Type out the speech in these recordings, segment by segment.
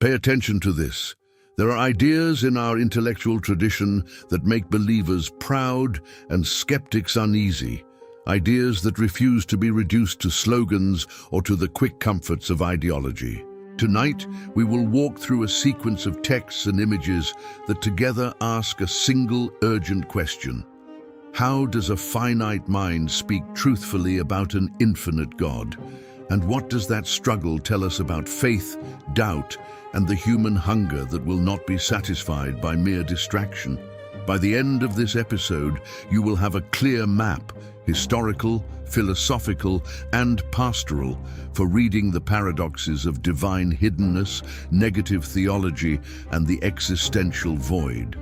Pay attention to this. There are ideas in our intellectual tradition that make believers proud and skeptics uneasy. Ideas that refuse to be reduced to slogans or to the quick comforts of ideology. Tonight, we will walk through a sequence of texts and images that together ask a single urgent question. How does a finite mind speak truthfully about an infinite God? And what does that struggle tell us about faith, doubt, and the human hunger that will not be satisfied by mere distraction? By the end of this episode, you will have a clear map, historical, philosophical, and pastoral, for reading the paradoxes of divine hiddenness, negative theology, and the existential void.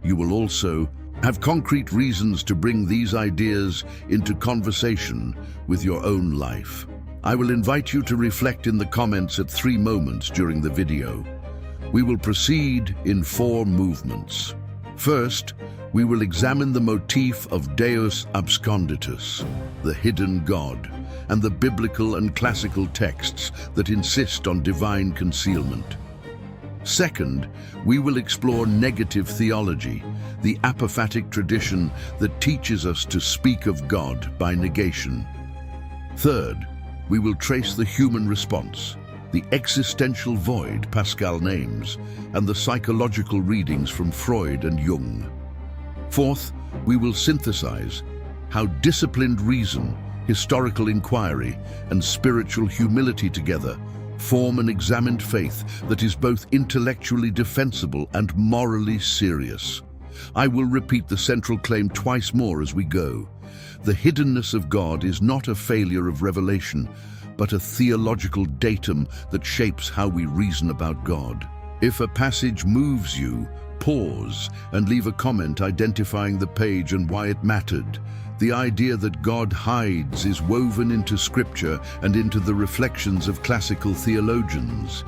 You will also have concrete reasons to bring these ideas into conversation with your own life. I will invite you to reflect in the comments at 3 moments during the video. We will proceed in 4 movements. First, we will examine the motif of Deus absconditus, the hidden God, and the biblical and classical texts that insist on divine concealment. Second, we will explore negative theology, the apophatic tradition that teaches us to speak of God by negation. Third, we will trace the human response, the existential void Pascal names, and the psychological readings from Freud and Jung. Fourth, we will synthesize how disciplined reason, historical inquiry, and spiritual humility together form an examined faith that is both intellectually defensible and morally serious. I will repeat the central claim twice more as we go. The hiddenness of God is not a failure of revelation, but a theological datum that shapes how we reason about God. If a passage moves you, pause and leave a comment identifying the page and why it mattered. The idea that God hides is woven into Scripture and into the reflections of classical theologians.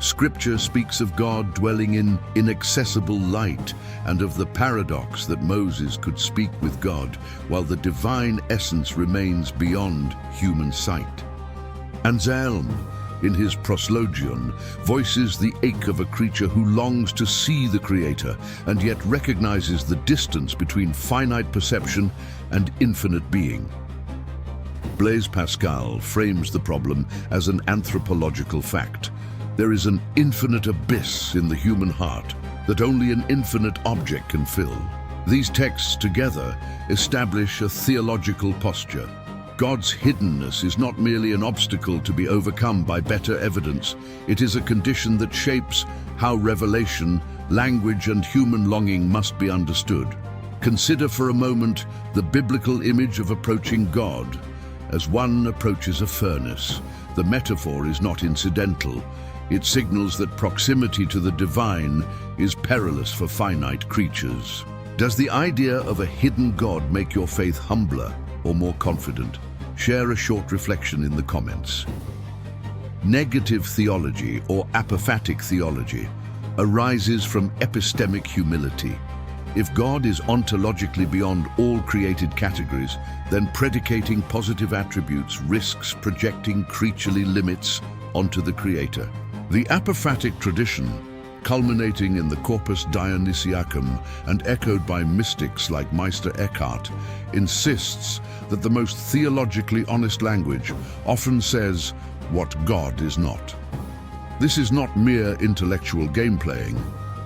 Scripture speaks of God dwelling in inaccessible light and of the paradox that Moses could speak with God while the divine essence remains beyond human sight. Anselm, in his Proslogion, voices the ache of a creature who longs to see the Creator and yet recognizes the distance between finite perception and infinite being. Blaise Pascal frames the problem as an anthropological fact. There is an infinite abyss in the human heart that only an infinite object can fill. These texts together establish a theological posture. God's hiddenness is not merely an obstacle to be overcome by better evidence. It is a condition that shapes how revelation, language, and human longing must be understood. Consider for a moment the biblical image of approaching God. As one approaches a furnace, the metaphor is not incidental. It signals that proximity to the divine is perilous for finite creatures. Does the idea of a hidden God make your faith humbler or more confident? Share a short reflection in the comments. Negative theology, or apophatic theology, arises from epistemic humility. If God is ontologically beyond all created categories, then predicating positive attributes risks projecting creaturely limits onto the Creator. The apophatic tradition, culminating in the Corpus Dionysiacum and echoed by mystics like Meister Eckhart, insists that the most theologically honest language often says what God is not. This is not mere intellectual game-playing.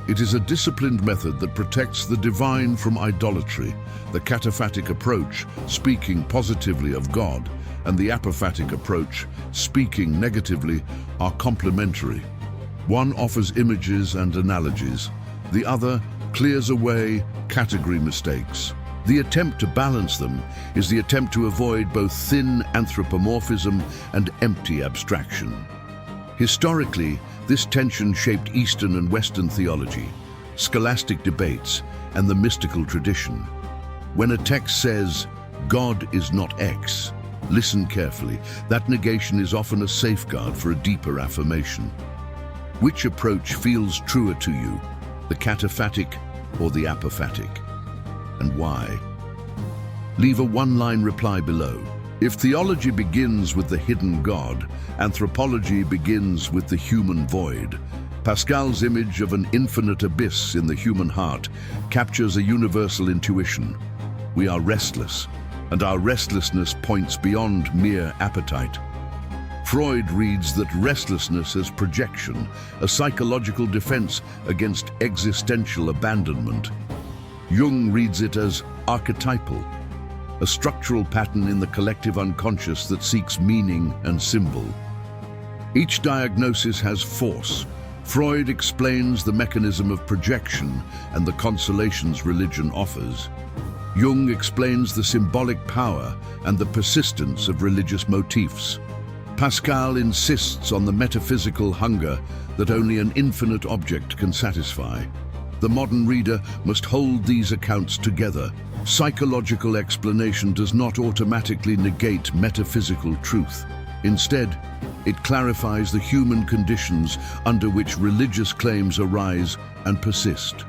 It is a disciplined method that protects the divine from idolatry. The cataphatic approach, speaking positively of God, and the apophatic approach, speaking negatively, are complementary. One offers images and analogies. The other clears away category mistakes. The attempt to balance them is the attempt to avoid both thin anthropomorphism and empty abstraction. Historically, this tension shaped Eastern and Western theology, scholastic debates, and the mystical tradition. When a text says, God is not X, listen carefully. That negation is often a safeguard for a deeper affirmation. Which approach feels truer to you, the cataphatic or the apophatic? And why? Leave a one-line reply below. If theology begins with the hidden God, anthropology begins with the human void. Pascal's image of an infinite abyss in the human heart captures a universal intuition. We are restless, and our restlessness points beyond mere appetite. Freud reads that restlessness as projection, a psychological defense against existential abandonment. Jung reads it as archetypal, a structural pattern in the collective unconscious that seeks meaning and symbol. Each diagnosis has force. Freud explains the mechanism of projection and the consolations religion offers. Jung explains the symbolic power and the persistence of religious motifs. Pascal insists on the metaphysical hunger that only an infinite object can satisfy. The modern reader must hold these accounts together. Psychological explanation does not automatically negate metaphysical truth. Instead, it clarifies the human conditions under which religious claims arise and persist.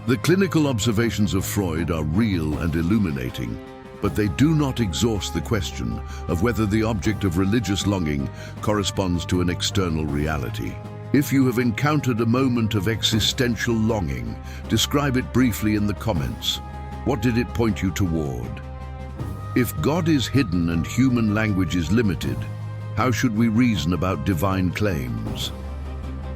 The clinical observations of Freud are real and illuminating, but they do not exhaust the question of whether the object of religious longing corresponds to an external reality. If you have encountered a moment of existential longing, describe it briefly in the comments. What did it point you toward? If God is hidden and human language is limited, how should we reason about divine claims?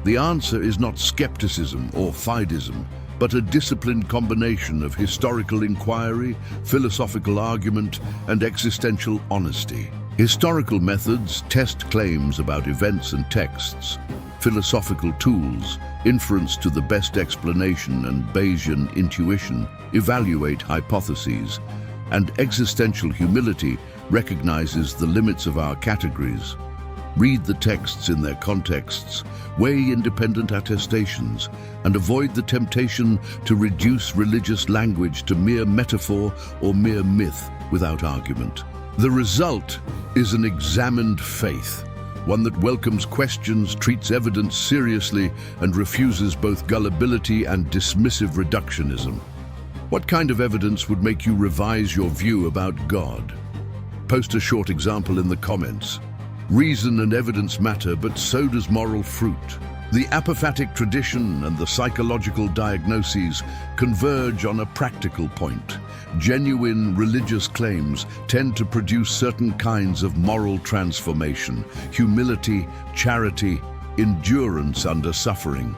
The answer is not skepticism or Freudism, but a disciplined combination of historical inquiry, philosophical argument, and existential honesty. Historical methods test claims about events and texts. Philosophical tools, inference to the best explanation and Bayesian intuition, evaluate hypotheses. And existential humility recognizes the limits of our categories. Read the texts in their contexts, weigh independent attestations, and avoid the temptation to reduce religious language to mere metaphor or mere myth without argument. The result is an examined faith, one that welcomes questions, treats evidence seriously, and refuses both gullibility and dismissive reductionism. What kind of evidence would make you revise your view about God? Post a short example in the comments. Reason and evidence matter, but so does moral fruit. The apophatic tradition and the psychological diagnoses converge on a practical point. Genuine religious claims tend to produce certain kinds of moral transformation: humility, charity, endurance under suffering.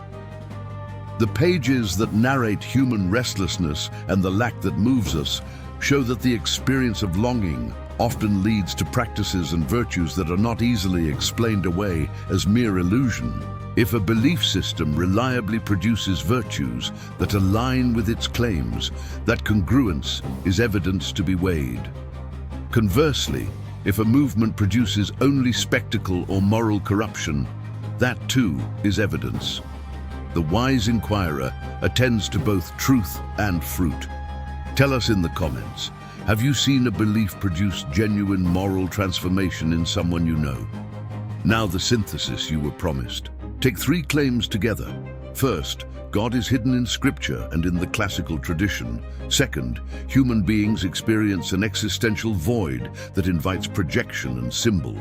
The pages that narrate human restlessness and the lack that moves us show that the experience of longing often leads to practices and virtues that are not easily explained away as mere illusion. If a belief system reliably produces virtues that align with its claims, that congruence is evidence to be weighed. Conversely, if a movement produces only spectacle or moral corruption, that too is evidence. The wise inquirer attends to both truth and fruit. Tell us in the comments, have you seen a belief produce genuine moral transformation in someone you know? Now the synthesis you were promised. Take 3 claims together. First, God is hidden in Scripture and in the classical tradition. Second, human beings experience an existential void that invites projection and symbol.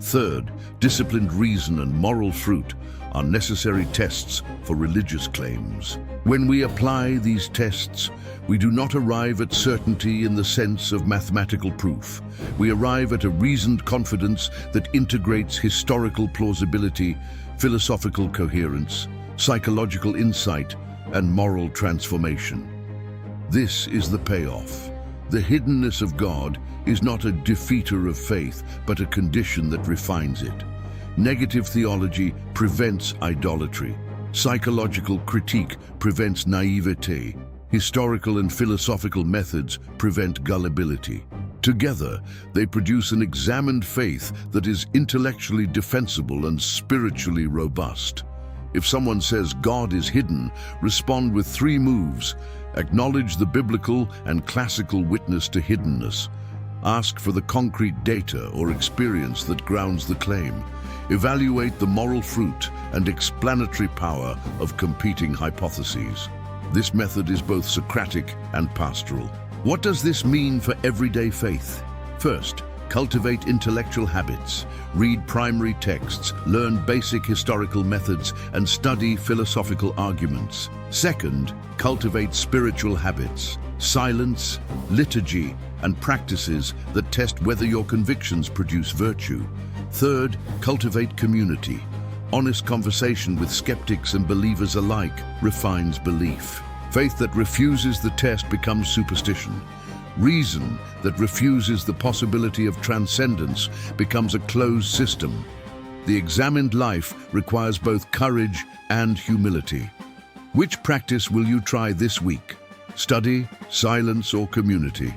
Third, disciplined reason and moral fruit are necessary tests for religious claims. When we apply these tests, we do not arrive at certainty in the sense of mathematical proof. We arrive at a reasoned confidence that integrates historical plausibility, philosophical coherence, psychological insight, and moral transformation. This is the payoff. The hiddenness of God is not a defeater of faith, but a condition that refines it. Negative theology prevents idolatry. Psychological critique prevents naivete. Historical and philosophical methods prevent gullibility. Together, they produce an examined faith that is intellectually defensible and spiritually robust. If someone says God is hidden, respond with 3 moves. Acknowledge the biblical and classical witness to hiddenness. Ask for the concrete data or experience that grounds the claim. Evaluate the moral fruit and explanatory power of competing hypotheses. This method is both Socratic and pastoral. What does this mean for everyday faith? First, cultivate intellectual habits. Read primary texts, learn basic historical methods, and study philosophical arguments. Second, cultivate spiritual habits. Silence, liturgy, and practices that test whether your convictions produce virtue. Third, cultivate community. Honest conversation with skeptics and believers alike refines belief. Faith that refuses the test becomes superstition. Reason that refuses the possibility of transcendence becomes a closed system. The examined life requires both courage and humility. Which practice will you try this week? Study, silence, or community?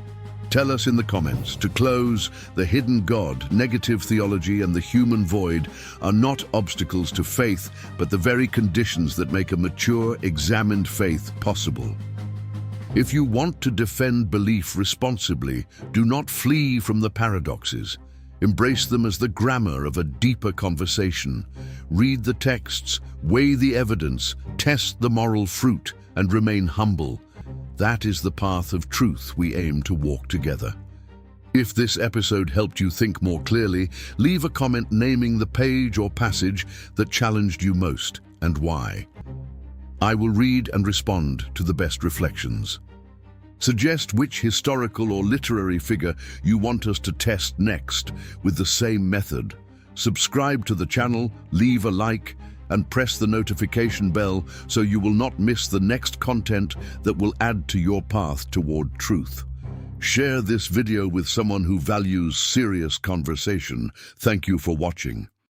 Tell us in the comments. To close, the hidden God, negative theology, and the human void are not obstacles to faith, but the very conditions that make a mature, examined faith possible. If you want to defend belief responsibly, do not flee from the paradoxes. Embrace them as the grammar of a deeper conversation. Read the texts, weigh the evidence, test the moral fruit, and remain humble. That is the path of truth we aim to walk together. If this episode helped you think more clearly, leave a comment naming the page or passage that challenged you most and why. I will read and respond to the best reflections. Suggest which historical or literary figure you want us to test next with the same method. Subscribe to the channel, leave a like, and press the notification bell so you will not miss the next content that will add to your path toward truth. Share this video with someone who values serious conversation. Thank you for watching.